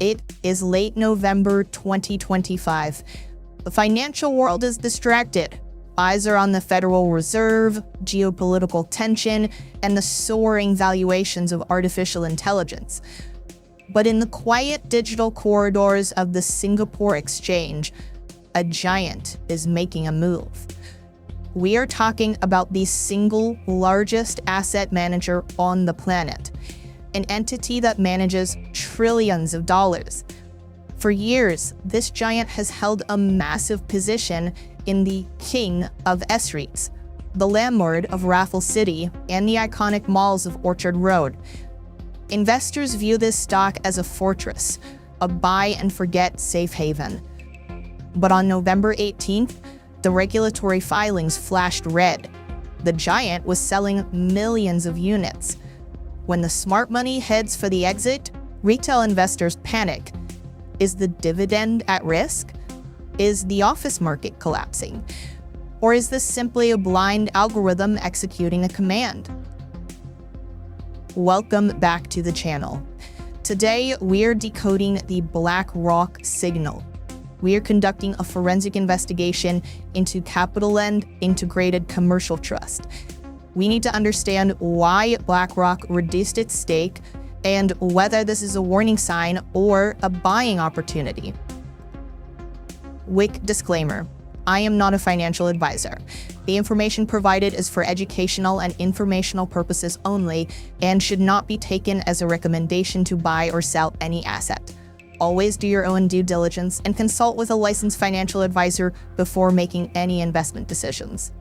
It is late November 2025. The financial world is distracted. Eyes are on the Federal Reserve, geopolitical tension, and the soaring valuations of artificial intelligence. But in the quiet digital corridors of the Singapore Exchange, a giant is making a move. We are talking about the single largest asset manager on the planet, an entity that manages trillions of dollars. For years, this giant has held a massive position in the king of S-REITs, the landlord of Raffles City and the iconic malls of Orchard Road. Investors view this stock as a fortress, a buy-and-forget safe haven. But on November 18th, the regulatory filings flashed red. The giant was selling millions of units. When the smart money heads for the exit, retail investors panic. Is the dividend at risk? Is the office market collapsing? Or is this simply a blind algorithm executing a command? Welcome back to the channel. Today, we're decoding the BlackRock Signal. We are conducting a forensic investigation into CapitaLand Integrated Commercial Trust. We need to understand why BlackRock reduced its stake and whether this is a warning sign or a buying opportunity. Quick disclaimer: I am not a financial advisor. The information provided is for educational and informational purposes only and should not be taken as a recommendation to buy or sell any asset. Always do your own due diligence and consult with a licensed financial advisor before making any investment decisions.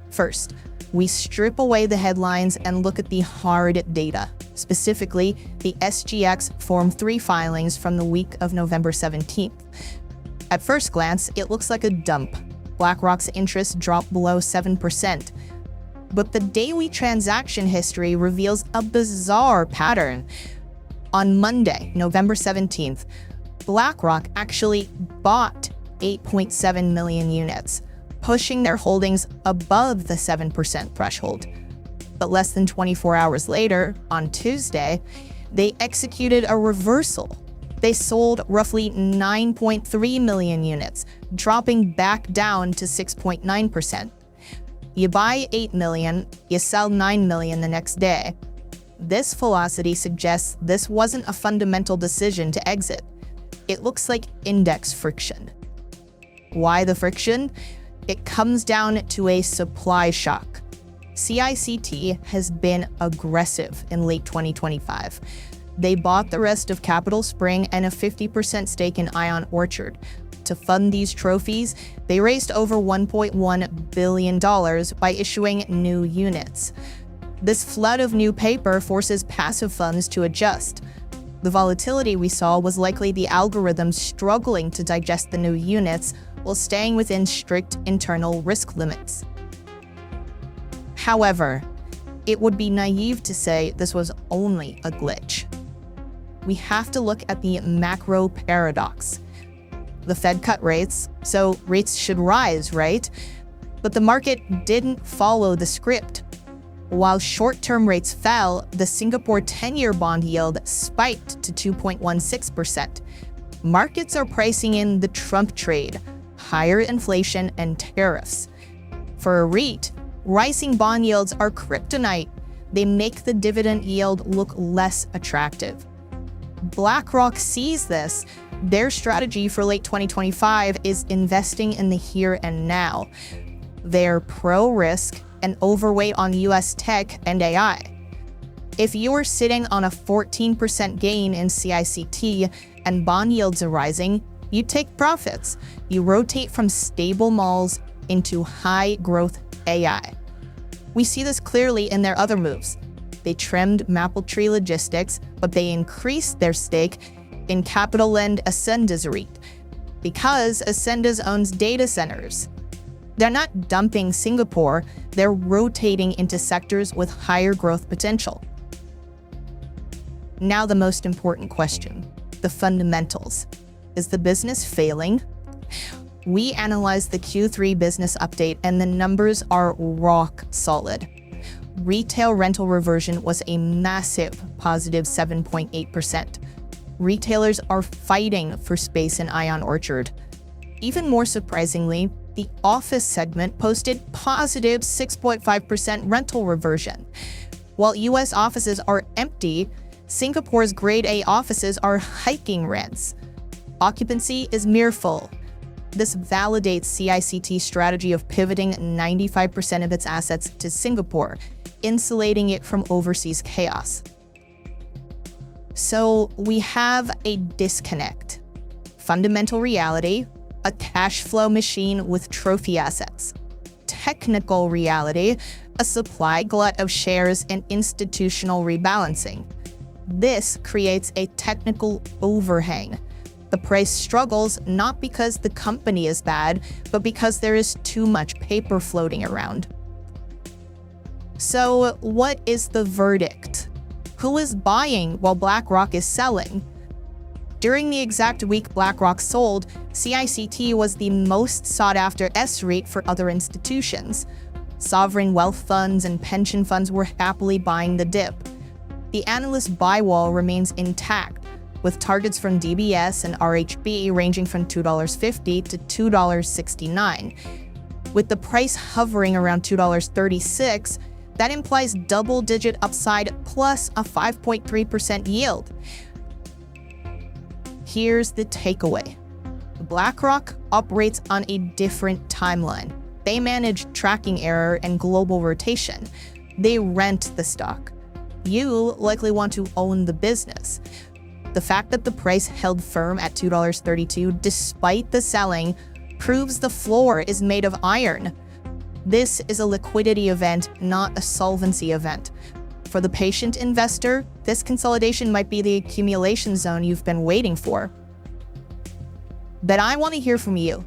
First, we strip away the headlines and look at the hard data, specifically the SGX Form 3 filings from the week of November 17th. At first glance, it looks like a dump. BlackRock's interest dropped below 7%. But the daily transaction history reveals a bizarre pattern. On Monday, November 17th, BlackRock actually bought 8.7 million units, pushing their holdings above the 7% threshold. But less than 24 hours later, on Tuesday, they executed a reversal. They sold roughly 9.3 million units, dropping back down to 6.9%. You buy 8 million, you sell 9 million the next day. This velocity suggests this wasn't a fundamental decision to exit. It looks like index friction. Why the friction? It comes down to a supply shock. CICT has been aggressive in late 2025. They bought the rest of Capital Spring and a 50% stake in Ion Orchard. To fund these trophies, they raised over $1.1 billion by issuing new units. This flood of new paper forces passive funds to adjust. The volatility we saw was likely the algorithms struggling to digest the new units while staying within strict internal risk limits. However, it would be naive to say this was only a glitch. We have to look at the macro paradox. The Fed cut rates, so rates should rise, right? But the market didn't follow the script. While short-term rates fell, the Singapore 10-year bond yield spiked to 2.16%. Markets are pricing in the Trump trade, higher inflation, and tariffs. For a REIT, rising bond yields are kryptonite. They make the dividend yield look less attractive. BlackRock sees this. Their strategy for late 2025 is investing in the here and now. They're pro-risk and overweight on US tech and AI. If you're sitting on a 14% gain in CICT and bond yields are rising, you take profits. You rotate from stable malls into high-growth AI. We see this clearly in their other moves. They trimmed Mapletree Logistics, but they increased their stake in CapitaLand Ascendas REIT because Ascendas owns data centers. They're not dumping Singapore, they're rotating into sectors with higher growth potential. Now the most important question, the fundamentals. Is the business failing? We analyzed the Q3 business update and the numbers are rock solid. Retail rental reversion was a massive positive 7.8%. Retailers are fighting for space in Ion Orchard. Even more surprisingly, the office segment posted positive 6.5% rental reversion. While US offices are empty, Singapore's Grade A offices are hiking rents. Occupancy is near full. This validates CICT's strategy of pivoting 95% of its assets to Singapore, insulating it from overseas chaos. So we have a disconnect. Fundamental reality, a cash flow machine with trophy assets. Technical reality, a supply glut of shares and institutional rebalancing. This creates a technical overhang. The price struggles not because the company is bad, but because there is too much paper floating around. So what is the verdict? Who is buying while BlackRock is selling? During the exact week BlackRock sold, CICT was the most sought-after S-REIT for other institutions. Sovereign wealth funds and pension funds were happily buying the dip. The analyst buy wall remains intact, with targets from DBS and RHB ranging from $2.50 to $2.69. With the price hovering around $2.36, that implies double-digit upside plus a 5.3% yield. Here's the takeaway. BlackRock operates on a different timeline. They manage tracking error and global rotation. They rent the stock. You likely want to own the business. The fact that the price held firm at $2.32 despite the selling proves the floor is made of iron. This is a liquidity event, not a solvency event. For the patient investor, this consolidation might be the accumulation zone you've been waiting for. But I want to hear from you.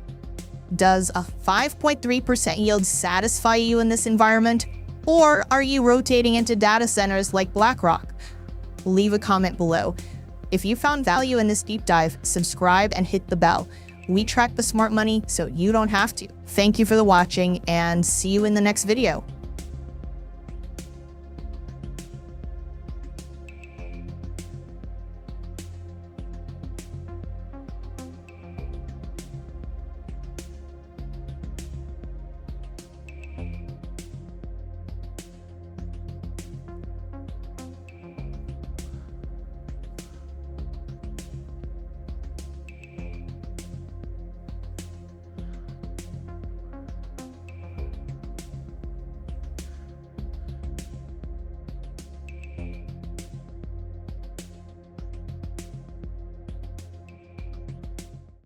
Does a 5.3% yield satisfy you in this environment? Or are you rotating into data centers like BlackRock? Leave a comment below. If you found value in this deep dive, subscribe and hit the bell. We track the smart money so you don't have to. Thank you for watching and see you in the next video.